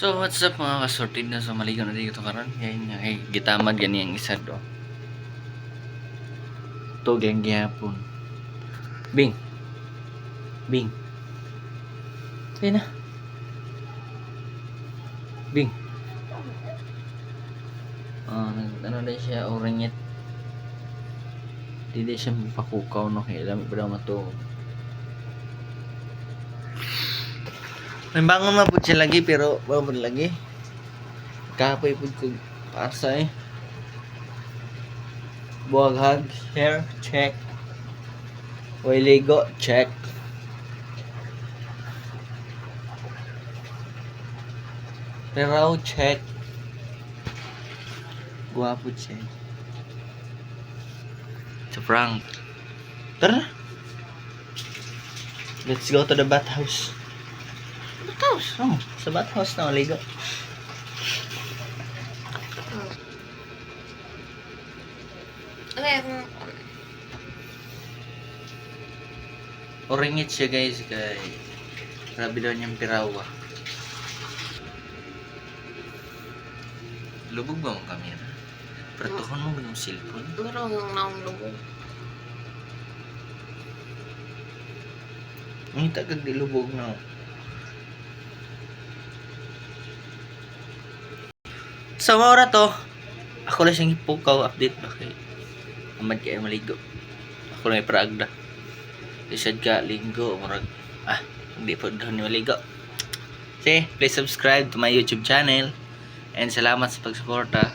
So what's up mga kasorted na sa maligaw na dito karon. Yan nga ay gitamad gani ang isa do. To gang gyapon. Bing. Bing. Ayun na. Bing. Ano din siya orangit. Di siya pakukaw no kay lamig pa daw mato. May bangon na po siya lagi pero wala lagi. Kapoy po ko pasa eh. Buwaghag, hair, check. Ligo, check. Pero check. Guwapo check. It's a prank. Tara. Let's go to the bathhouse. Bathhouse? Oh, sa bathhouse na ligo. Okay. Oringit siya guys kay grabe daw niyang pirawa. Lubog ba mong kamera? Pertuhon mo ba yung cellphone? Pero yung naong lubog. Ang tagad di lubog na. Sa mora to, ako lang siyang ipukaw update ba kay amad kaya maligo. Ako lang iparagda. Isad ka linggo murag hindi po daw ni maligo. Okay, please subscribe to my YouTube channel and salamat sa pagsuporta.